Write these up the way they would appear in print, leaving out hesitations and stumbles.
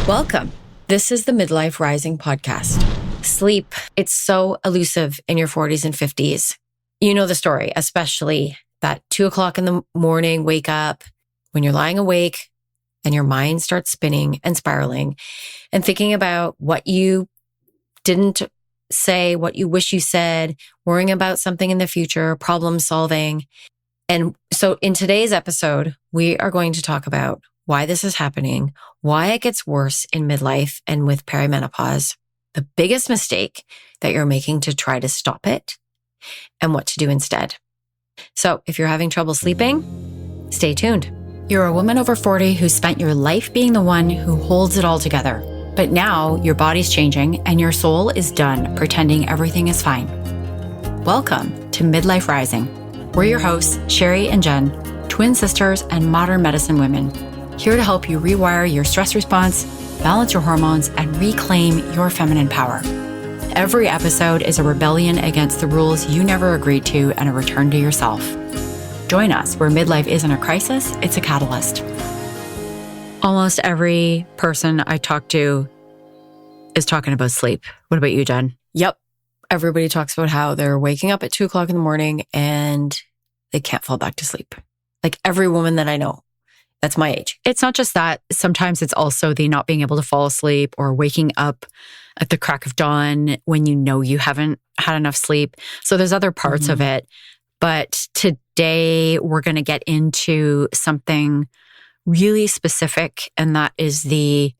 Welcome. This is the Midlife Rising podcast. Sleep, it's so elusive in your 40s and 50s. You know the story, especially that 2:00 in the morning, wake up when you're lying awake and your mind starts spinning and spiraling and thinking about what you didn't say, what you wish you said, worrying about something in the future, problem solving. And so in today's episode, we are going to talk about why this is happening, why it gets worse in midlife and with perimenopause, the biggest mistake that you're making to try to stop it, and what to do instead. So if you're having trouble sleeping, stay tuned. You're a woman over 40 who spent your life being the one who holds it all together. But now your body's changing and your soul is done pretending everything is fine. Welcome to Midlife Rising. We're your hosts, Sherry and Jen, twin sisters and modern medicine women, here to help you rewire your stress response, balance your hormones, and reclaim your feminine power. Every episode is a rebellion against the rules you never agreed to and a return to yourself. Join us where midlife isn't a crisis, it's a catalyst. Almost every person I talk to is talking about sleep. What about you, Jen? Yep. Everybody talks about how they're waking up at 2:00 in the morning and they can't fall back to sleep. Like every woman that I know. That's my age. It's not just that. Sometimes it's also the not being able to fall asleep or waking up at the crack of dawn when you know you haven't had enough sleep. So there's other parts of it. But today we're going to get into something really specific, and that is the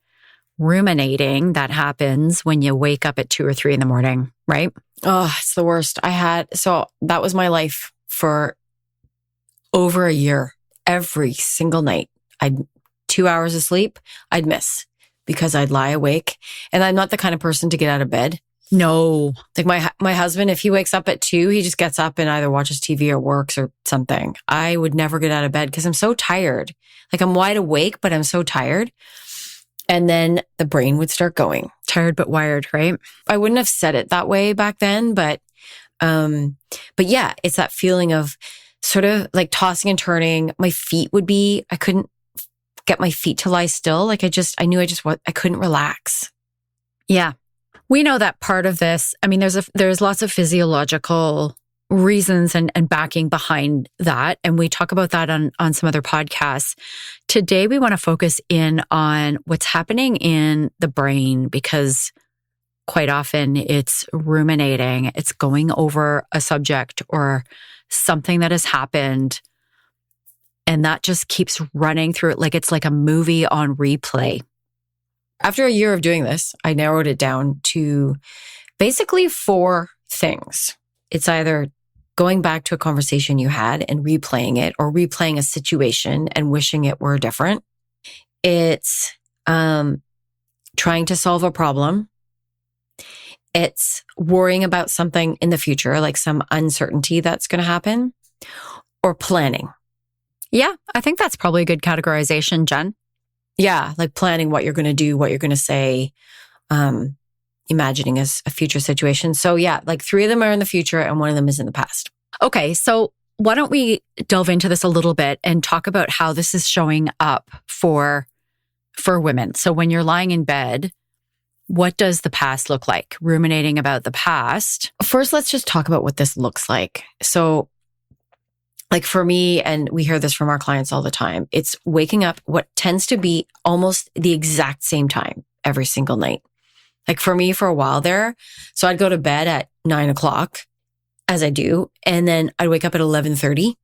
ruminating that happens when you wake up at 2 or 3 in the morning, right? Oh, it's the worst. So that was my life for over a year. Every single night, 2 hours of sleep, I'd miss because I'd lie awake. And I'm not the kind of person to get out of bed. No. Like my husband, if he wakes up at 2, he just gets up and either watches TV or works or something. I would never get out of bed because I'm so tired. Like I'm wide awake, but I'm so tired. And then the brain would start going. Tired but wired, right? I wouldn't have said it that way back then, but yeah, it's that feeling of sort of like tossing and turning. My feet I couldn't get my feet to lie still. Like I couldn't relax. Yeah. We know that part of this, I mean, there's lots of physiological reasons and backing behind that. And we talk about that on some other podcasts. Today, we want to focus in on what's happening in the brain, because quite often it's ruminating. It's going over a subject or something that has happened, and that just keeps running through it like it's like a movie on replay. After a year of doing this, I narrowed it down to basically 4 things. It's either going back to a conversation you had and replaying it, or replaying a situation and wishing it were different. It's trying to solve a problem. It's worrying about something in the future, like some uncertainty that's going to happen, or planning. Yeah, I think that's probably a good categorization, Jen. Yeah, like planning what you're going to do, what you're going to say, imagining a future situation. So yeah, like 3 of them are in the future and 1 of them is in the past. Okay, so why don't we delve into this a little bit and talk about how this is showing up for women. So when you're lying in bed, what does the past look like? Ruminating about the past. First, let's just talk about what this looks like. So like for me, and we hear this from our clients all the time, it's waking up what tends to be almost the exact same time every single night. Like for me, for a while there, so I'd go to bed at 9:00, as I do, and then I'd wake up at 11:30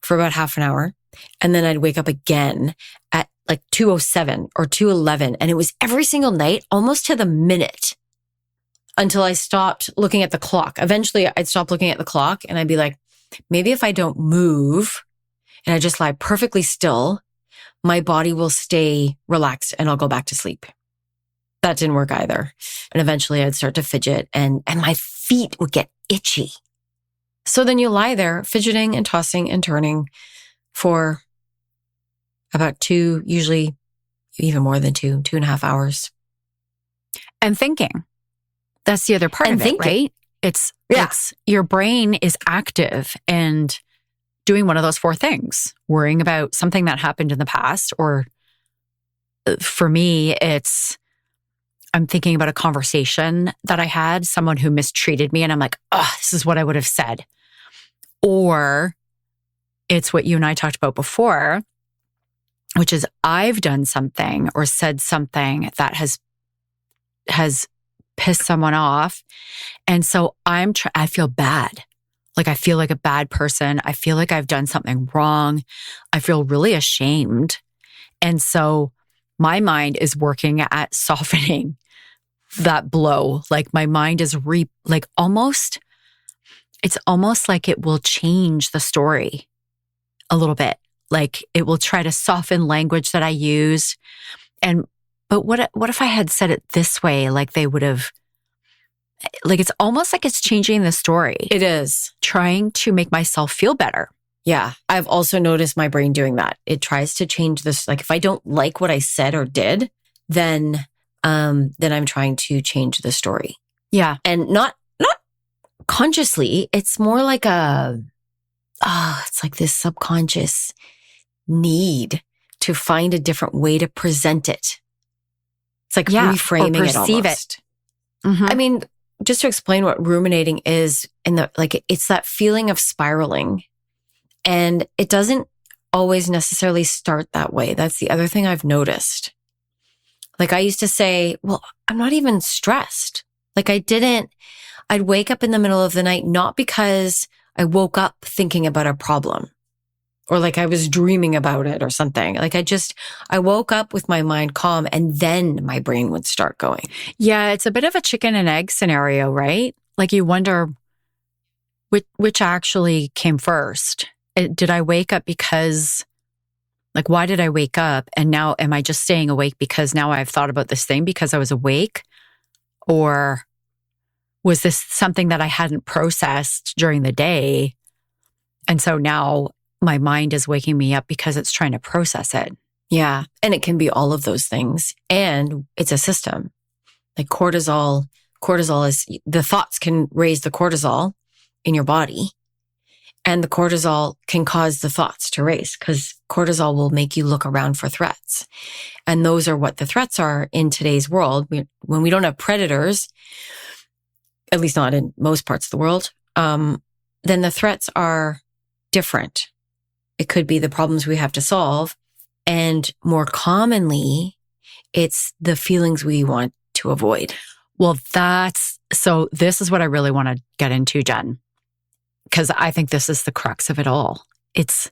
for about half an hour. And then I'd wake up again at like 2:07 or 2:11. And it was every single night, almost to the minute, until I stopped looking at the clock. Eventually I'd stop looking at the clock and I'd be like, maybe if I don't move and I just lie perfectly still, my body will stay relaxed and I'll go back to sleep. That didn't work either. And eventually I'd start to fidget and my feet would get itchy. So then you lie there fidgeting and tossing and turning for about 2, usually even more than 2.5 hours. And thinking. That's the other part of it, right? It's your brain is active and doing one of those 4 things, worrying about something that happened in the past, or for me, it's I'm thinking about a conversation that I had, someone who mistreated me, and I'm like, oh, this is what I would have said. Or it's what you and I talked about before, which is I've done something or said something that has pissed someone off. And so I feel bad. Like I feel like a bad person. I feel like I've done something wrong. I feel really ashamed. And so my mind is working at softening that blow. Like my mind is it's almost like it will change the story a little bit. Like it will try to soften language that I use. But what if I had said it this way? Like they would have, like it's almost like it's changing the story. It is. Trying to make myself feel better. Yeah. I've also noticed my brain doing that. It tries to change this. Like if I don't like what I said or did, then I'm trying to change the story. Yeah. And not consciously. It's more like it's like this subconscious need to find a different way to present it. It's like reframing or it perceive almost. It. Mm-hmm. I mean, just to explain what ruminating is, it's that feeling of spiraling. And it doesn't always necessarily start that way. That's the other thing I've noticed. Like I used to say, well, I'm not even stressed. Like I'd wake up in the middle of the night, not because I woke up thinking about a problem or like I was dreaming about it or something. Like I woke up with my mind calm and then my brain would start going. Yeah. It's a bit of a chicken and egg scenario, right? Like you wonder which actually came first. Did I wake up because, like, why did I wake up? And now am I just staying awake because now I've thought about this thing because I was awake? Or was this something that I hadn't processed during the day? And so now my mind is waking me up because it's trying to process it. Yeah. And it can be all of those things. And it's a system. Like cortisol is, the thoughts can raise the cortisol in your body. And the cortisol can cause the thoughts to race because cortisol will make you look around for threats. And those are what the threats are in today's world. When we don't have predators, at least not in most parts of the world, then the threats are different. It could be the problems we have to solve. And more commonly, it's the feelings we want to avoid. Well, so this is what I really want to get into, Jen. Because I think this is the crux of it all. It's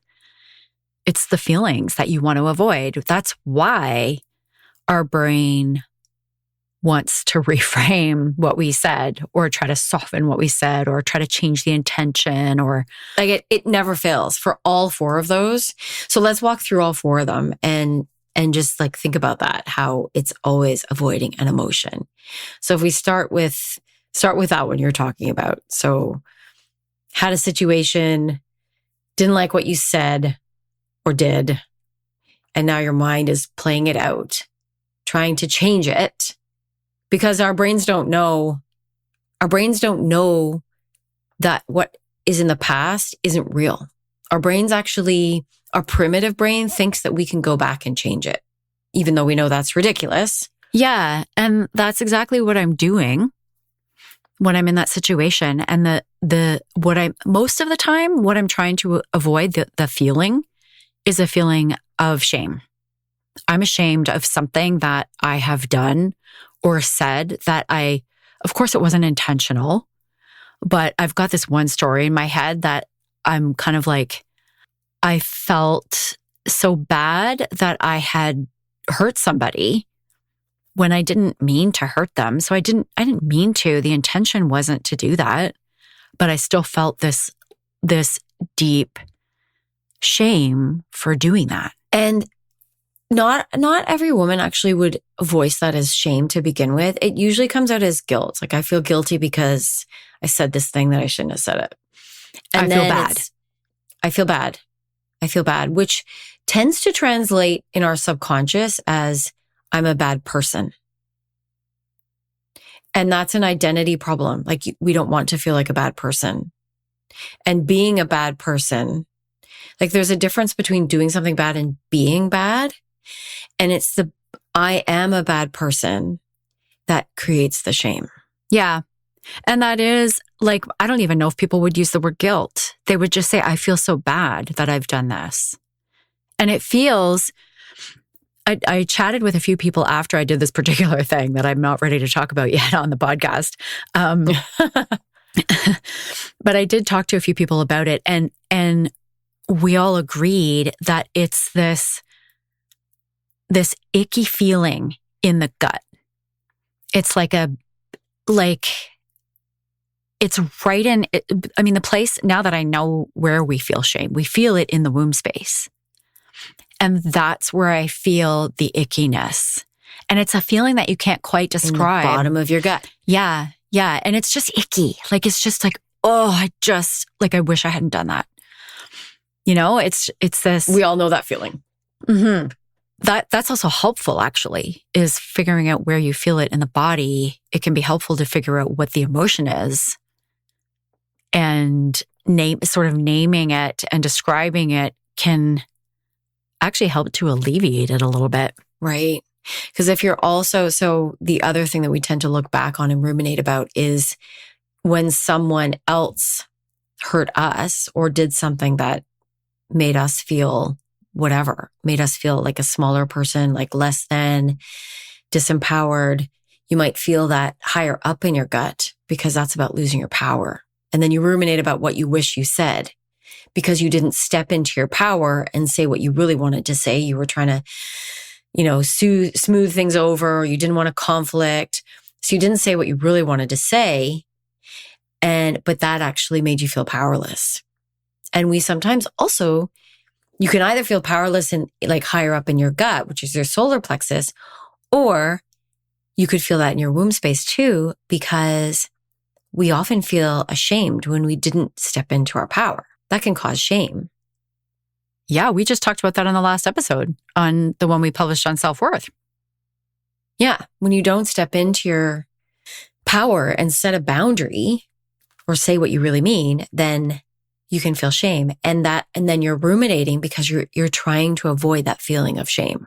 the feelings that you want to avoid. That's why our brain wants to reframe what we said or try to soften what we said or try to change the intention or... Like it never fails for all four of those. So let's walk through all four of them and just like think about that, how it's always avoiding an emotion. So if we start with that one you're talking about. So had a situation, didn't like what you said or did, and now your mind is playing it out, trying to change it because our brains don't know that what is in the past isn't real. Our primitive brain thinks that we can go back and change it, even though we know that's ridiculous. Yeah. And that's exactly what I'm doing when I'm in that situation. And most of the time, what I'm trying to avoid, the feeling is a feeling of shame. I'm ashamed of something that I have done or said that of course it wasn't intentional, but I've got this one story in my head that I'm kind of like, I felt so bad that I had hurt somebody when I didn't mean to hurt them. So I didn't mean to. The intention wasn't to do that, but I still felt this deep shame for doing that. And not every woman actually would voice that as shame to begin with. It usually comes out as guilt. Like I feel guilty because I said this thing that I shouldn't have said it. And I feel bad. I feel bad, which tends to translate in our subconscious as I'm a bad person. And that's an identity problem. Like we don't want to feel like a bad person. And being a bad person, like there's a difference between doing something bad and being bad. And it's I am a bad person. that creates the shame. Yeah. And that is like, I don't even know if people would use the word guilt. They would just say, I feel so bad that I've done this. And it feels, I chatted with a few people after I did this particular thing that I'm not ready to talk about yet on the podcast. But I did talk to a few people about it, and we all agreed that it's this icky feeling in the gut. It's it's right in, the place, now that I know where we feel shame, we feel it in the womb space. And that's where I feel the ickiness. And it's a feeling that you can't quite describe. In the bottom of your gut. Yeah. Yeah. And it's just icky. Like, it's just like, oh, I wish I hadn't done that. You know, it's this. We all know that feeling. Mm-hmm. That's also helpful, actually, is figuring out where you feel it in the body. It can be helpful to figure out what the emotion is and naming it and describing it can actually help to alleviate it a little bit. Right. Because if you're also, so the other thing that we tend to look back on and ruminate about is when someone else hurt us or did something that made us feel whatever, made us feel like a smaller person, like less than, disempowered. You might feel that higher up in your gut because that's about losing your power. And then you ruminate about what you wish you said because you didn't step into your power and say what you really wanted to say. You were trying to, smooth things over, or you didn't want to conflict. So you didn't say what you really wanted to say. But that actually made you feel powerless. And we sometimes also, you can either feel powerless in like higher up in your gut, which is your solar plexus, or you could feel that in your womb space too, because we often feel ashamed when we didn't step into our power. That can cause shame. Yeah, we just talked about that on the last episode, on the one we published on self-worth. Yeah, when you don't step into your power and set a boundary or say what you really mean, then you can feel shame. And then you're ruminating because you're trying to avoid that feeling of shame,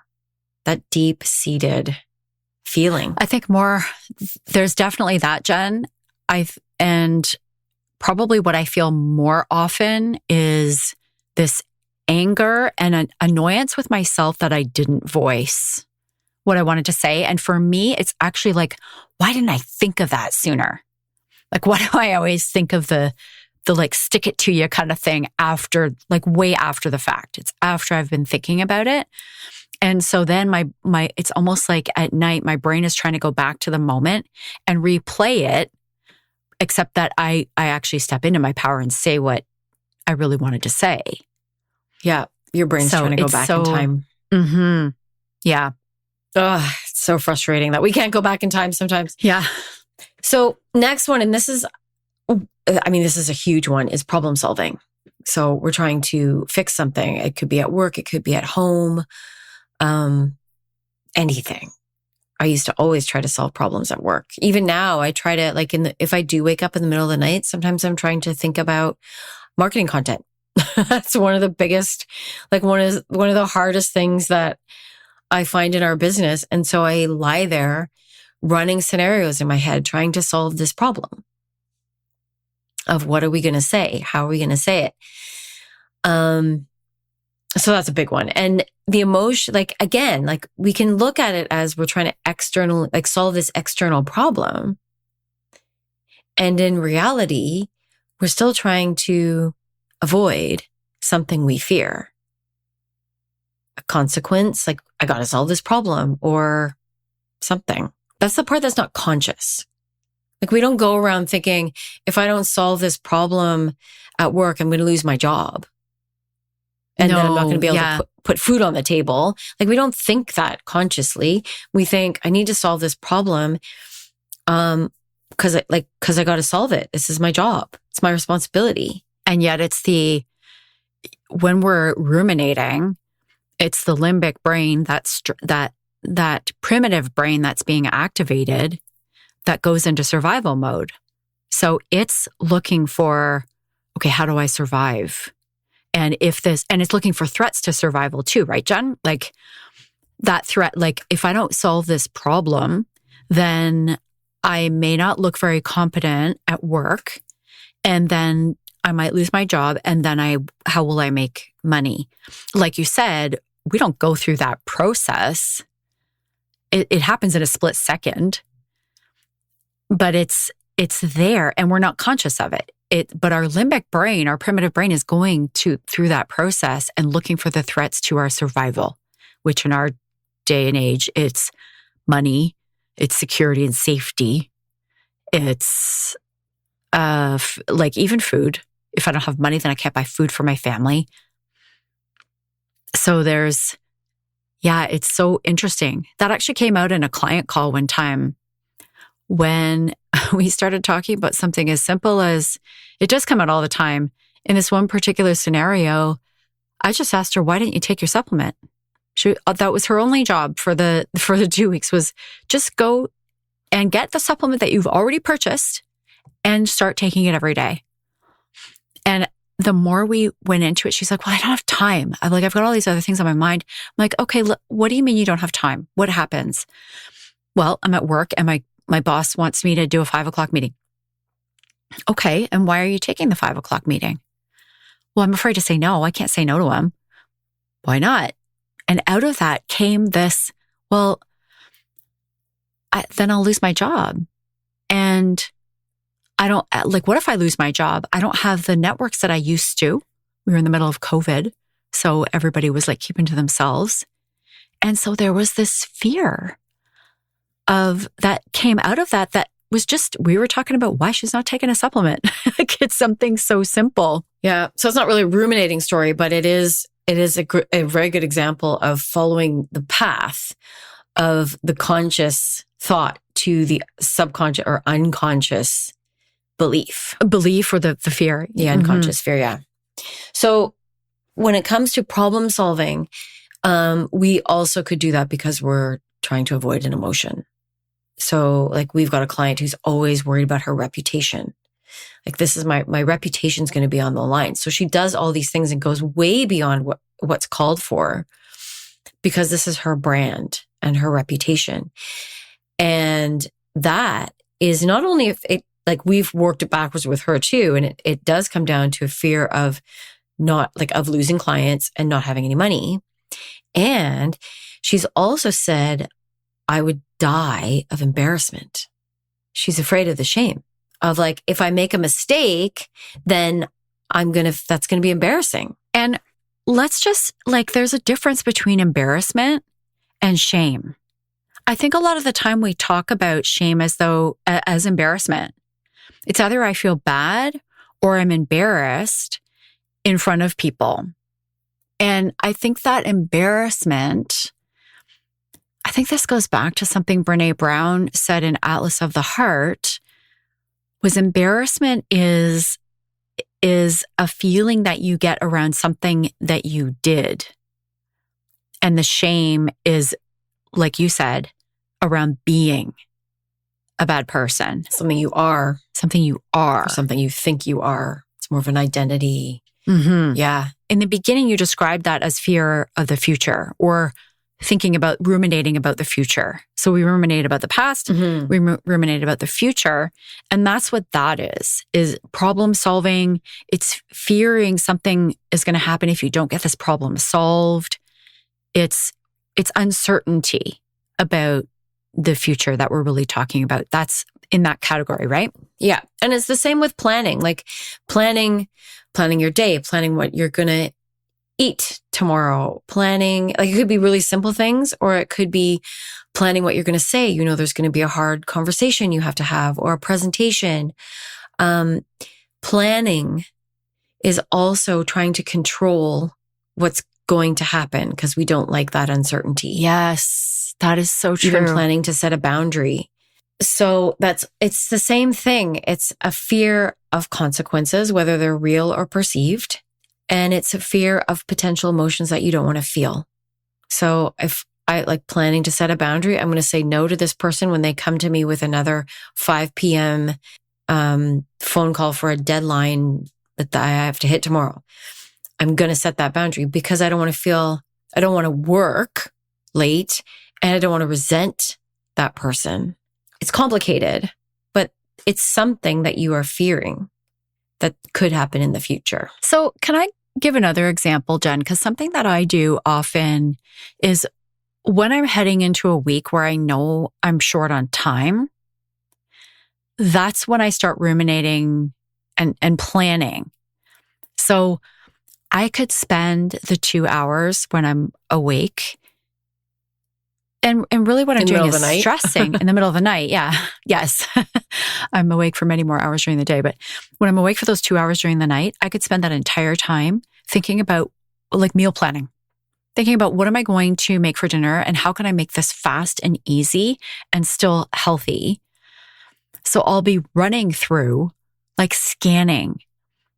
that deep-seated feeling. I think there's definitely that, Jen. And probably what I feel more often is this anger and an annoyance with myself that I didn't voice what I wanted to say. And for me, it's actually like, why didn't I think of that sooner? Like, why do I always think of the like stick it to you kind of thing after, like way after the fact? It's after I've been thinking about it. And so then my it's almost like at night, my brain is trying to go back to the moment and replay it, except that I actually step into my power and say what I really wanted to say. Yeah. Your brain's trying to go back in time. Mm-hmm. Yeah. Ugh, it's so frustrating that we can't go back in time sometimes. Yeah. So next one, and this is a huge one, is problem solving. So we're trying to fix something. It could be at work. It could be at home. Anything. I used to always try to solve problems at work. Even now, I try to, if I do wake up in the middle of the night, sometimes I'm trying to think about marketing content. That's one of the biggest, one of the hardest things that I find in our business. And so I lie there running scenarios in my head, trying to solve this problem of what are we going to say? How are we going to say it? So that's a big one. And the emotion, we can look at it as we're trying to solve this external problem. And in reality, we're still trying to avoid something we fear. A consequence, like I got to solve this problem or something. That's the part that's not conscious. Like we don't go around thinking, if I don't solve this problem at work, I'm going to lose my job. And then I'm not going to be able to put food on the table. Like we don't think that consciously. We think I need to solve this problem because I got to solve it. This is my job. It's my responsibility. And yet when we're ruminating, it's the limbic brain, that primitive brain that's being activated that goes into survival mode. So it's looking for, okay, how do I survive? And it's looking for threats to survival too, right, Jen? Like that threat, like if I don't solve this problem, then I may not look very competent at work. And then I might lose my job. And then how will I make money? Like you said, we don't go through that process. It happens in a split second, but it's there and we're not conscious of it. But our limbic brain, our primitive brain is going through that process and looking for the threats to our survival, which in our day and age, it's money, it's security and safety. It's like even food. If I don't have money, then I can't buy food for my family. So it's so interesting. That actually came out in a client call one time when we started talking about something as simple as, it does come out all the time. In this one particular scenario, I just asked her, why didn't you take your supplement? That was her only job for the 2 weeks, was just go and get the supplement that you've already purchased and start taking it every day. And the more we went into it, she's like, well, I don't have time. I've got all these other things on my mind. I'm like, okay, look, what do you mean you don't have time? What happens? Well, I'm at work and my boss wants me to do a 5:00 meeting. Okay. And why are you taking the 5:00 meeting? Well, I'm afraid to say no. I can't say no to him. Why not? And out of that came this, well, then I'll lose my job. And I don't, what if I lose my job? I don't have the networks that I used to. We were in the middle of COVID. So everybody was keeping to themselves. And so there was this fear that came out of that was just, we were talking about why she's not taking a supplement. It's something so simple. Yeah. So it's not really a ruminating story, but it is a very good example of following the path of the conscious thought to the subconscious or unconscious belief or the fear. Yeah. Unconscious fear. Yeah. So when it comes to problem solving, we also could do that because we're trying to avoid an emotion. So we've got a client who's always worried about her reputation. This is my reputation's going to be on the line. So she does all these things and goes way beyond what's called for because this is her brand and her reputation. And that is not only if it, we've worked it backwards with her too. And it does come down to a fear of of losing clients and not having any money. And she's also said, I would die of embarrassment. She's afraid of the shame of if I make a mistake, then that's going to be embarrassing. And let's just there's a difference between embarrassment and shame. I think a lot of the time we talk about shame as embarrassment. It's either I feel bad or I'm embarrassed in front of people. And I think that embarrassment, I think this goes back to something Brené Brown said in Atlas of the Heart, was embarrassment is a feeling that you get around something that you did. And the shame is, like you said, around being a bad person. Something you are. Or something you think you are. It's more of an identity. Mm-hmm. Yeah. In the beginning, you described that as fear of the future or ruminating about the future. So we ruminate about the past, we ruminate about the future. And that's what that is problem solving. It's fearing something is going to happen if you don't get this problem solved. It's uncertainty about the future that we're really talking about. That's in that category, right? Yeah. And it's the same with planning, planning your day, planning what you're going to eat tomorrow, planning, it could be really simple things, or it could be planning what you're going to say. There's going to be a hard conversation you have to have or a presentation. Planning is also trying to control what's going to happen because we don't like that uncertainty. Yes, that is so true. Even planning to set a boundary. So it's the same thing. It's a fear of consequences, whether they're real or perceived. And it's a fear of potential emotions that you don't want to feel. So if I planning to set a boundary, I'm going to say no to this person when they come to me with another 5 p.m. Phone call for a deadline that I have to hit tomorrow. I'm going to set that boundary because I don't want to work late and I don't want to resent that person. it's complicated, but it's something that you are fearing that could happen in the future. So can I give another example, Jen? Because something that I do often is when I'm heading into a week where I know I'm short on time, that's when I start ruminating and planning. So I could spend the 2 hours when I'm awake. And really what I'm doing is stressing in the middle of the night. Yeah. Yes. I'm awake for many more hours during the day. But when I'm awake for those 2 hours during the night, I could spend that entire time thinking about like meal planning, thinking about what am I going to make for dinner and how can I make this fast and easy and still healthy. So I'll be running through, like scanning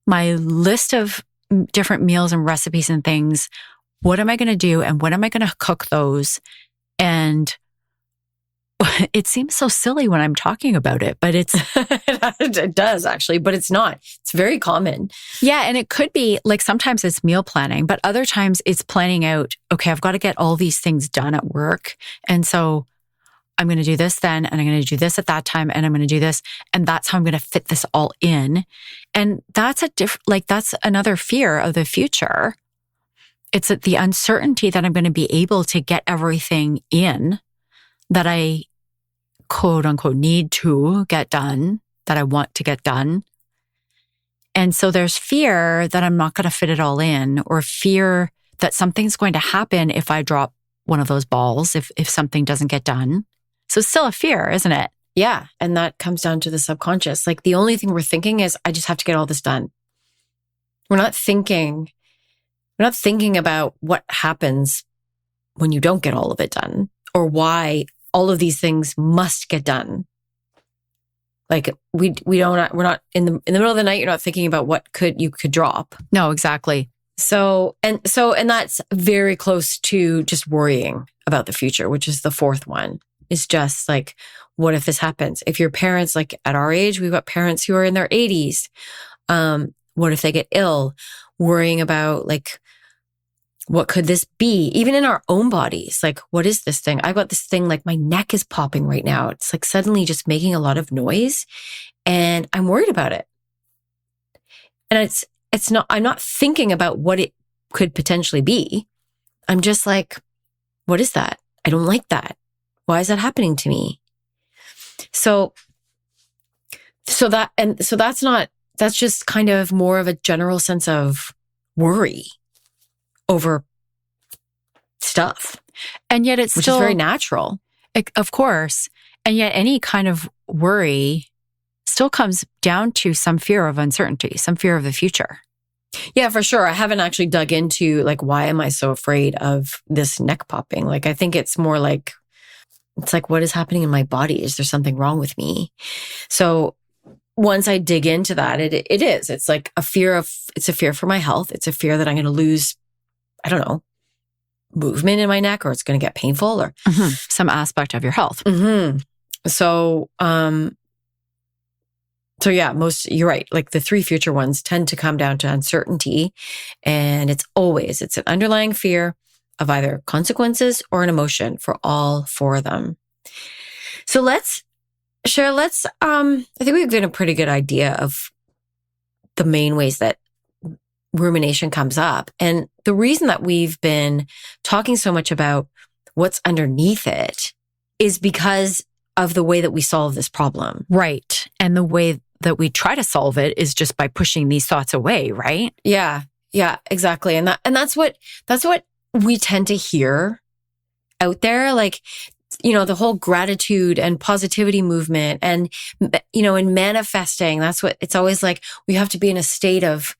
my list of different meals and recipes and things. What am I going to do? And when am I going to cook those? And it seems so silly when I'm talking about it, but it's... It does actually, but it's not. It's very common. Yeah. And it could be like sometimes it's meal planning, but other times it's planning out, okay, I've got to get all these things done at work. And so I'm going to do this then, and I'm going to do this at that time, and I'm going to do this. And that's how I'm going to fit this all in. And that's that's another fear of the future. It's the uncertainty that I'm going to be able to get everything in that I quote unquote need to get done, that I want to get done. And so there's fear that I'm not going to fit it all in, or fear that something's going to happen if I drop one of those balls, if something doesn't get done. So it's still a fear, isn't it? Yeah. And that comes down to the subconscious. Like the only thing we're thinking is, I just have to get all this done. We're not thinking about what happens when you don't get all of it done, or why all of these things must get done. Like we're not in the middle of the night, you're not thinking about what you could drop. No, exactly. So that's very close to just worrying about the future, which is the fourth one. It's just like, what if this happens? If your parents, like at our age, we've got parents who are in their 80s. What if they get ill? Worrying about like, what could this be? Even in our own bodies, like, what is this thing? I've got this thing, like my neck is popping right now. It's like suddenly just making a lot of noise and I'm worried about it. And I'm not thinking about what it could potentially be. I'm just like, what is that? I don't like that. Why is that happening to me? That's just kind of more of a general sense of worry over stuff. And yet it's which still is very natural. Of course. And yet any kind of worry still comes down to some fear of uncertainty, some fear of the future. Yeah, for sure. I haven't actually dug into like, why am I so afraid of this neck popping? Like, I think it's more like, it's like, what is happening in my body? Is there something wrong with me? So once I dig into that, it is. It's like it's a fear for my health. It's a fear that I'm going to lose, I don't know, movement in my neck, or it's going to get painful, or some aspect of your health. Mm-hmm. So yeah, you're right. Like the three future ones tend to come down to uncertainty, and it's an underlying fear of either consequences or an emotion for all four of them. So I think we've given a pretty good idea of the main ways that rumination comes up. And the reason that we've been talking so much about what's underneath it is because of the way that we solve this problem. Right. And the way that we try to solve it is just by pushing these thoughts away, right? Yeah. Yeah, exactly. And that's what we tend to hear out there. Like, the whole gratitude and positivity movement and, in manifesting, it's always like, we have to be in a state of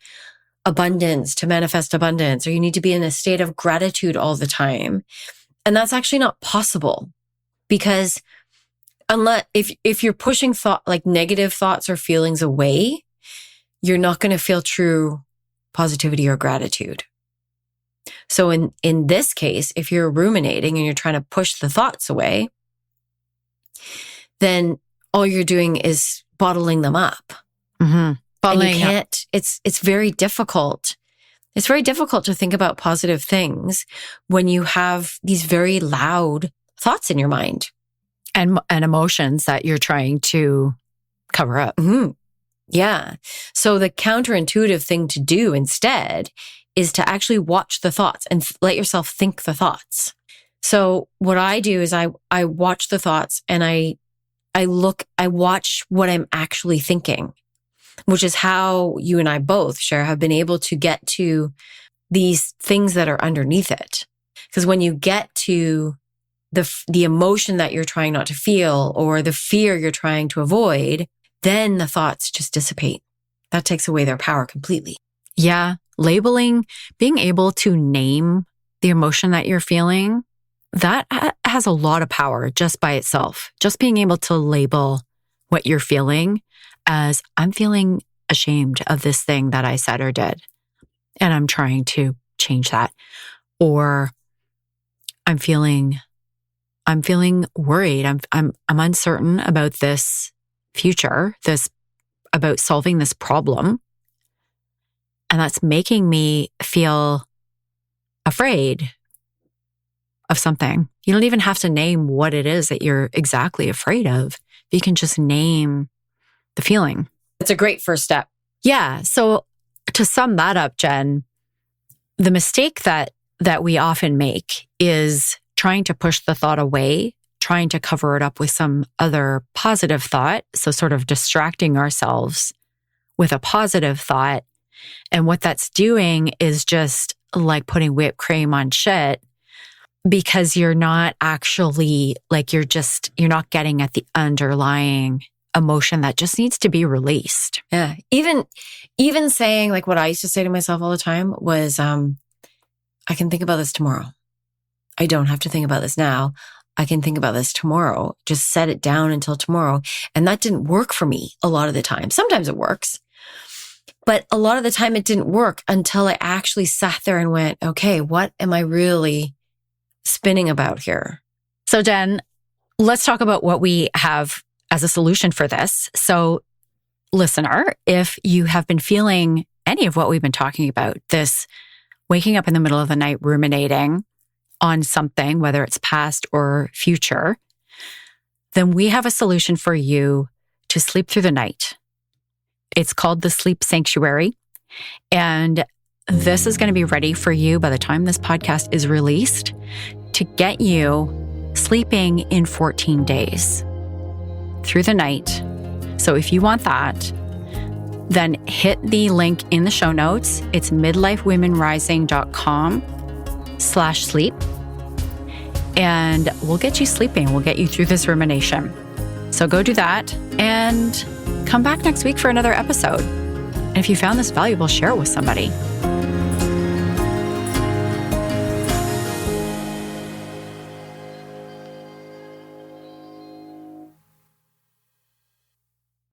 abundance to manifest abundance, or you need to be in a state of gratitude all the time. And that's actually not possible, because if you're pushing negative thoughts or feelings away, you're not going to feel true positivity or gratitude. So in this case, if you're ruminating and you're trying to push the thoughts away, then all you're doing is bottling them up. Mm-hmm. And you can't, it's very difficult. It's very difficult to think about positive things when you have these very loud thoughts in your mind. and emotions that you're trying to cover up. Mm-hmm. Yeah. So the counterintuitive thing to do instead is to actually watch the thoughts and let yourself think the thoughts. So what I do is I watch the thoughts and I watch what I'm actually thinking, which is how you and I both, Cher, have been able to get to these things that are underneath it. Because when you get to the emotion that you're trying not to feel or the fear you're trying to avoid, then the thoughts just dissipate. That takes away their power completely. Yeah. Labeling, being able to name the emotion that you're feeling, that has a lot of power just by itself. Just being able to label what you're feeling as, I'm feeling ashamed of this thing that I said or did, and I'm trying to change that. Or I'm feeling worried. I'm uncertain about this future, about solving this problem. And that's making me feel afraid of something. You don't even have to name what it is that you're exactly afraid of. You can just name the feeling. It's a great first step. Yeah. So to sum that up, Jen, the mistake that we often make is trying to push the thought away, trying to cover it up with some other positive thought. So sort of distracting ourselves with a positive thought. And what that's doing is just like putting whipped cream on shit, because you're not actually you're not getting at the underlying emotion that just needs to be released. Yeah. Even saying, like, what I used to say to myself all the time was, I can think about this tomorrow. I don't have to think about this now. I can think about this tomorrow. Just set it down until tomorrow. And that didn't work for me a lot of the time. Sometimes it works, but a lot of the time it didn't work until I actually sat there and went, okay, what am I really spinning about here? So Jen, let's talk about what we have as a solution for this. So listener, if you have been feeling any of what we've been talking about, this waking up in the middle of the night, ruminating on something, whether it's past or future, then we have a solution for you to sleep through the night. It's called the Sleep Sanctuary. And this is going to be ready for you by the time this podcast is released to get you sleeping in 14 days through the night. So if you want that, then hit the link in the show notes. It's midlifewomenrising.com/sleep. And we'll get you sleeping. We'll get you through this rumination. So go do that and come back next week for another episode. And if you found this valuable, share it with somebody.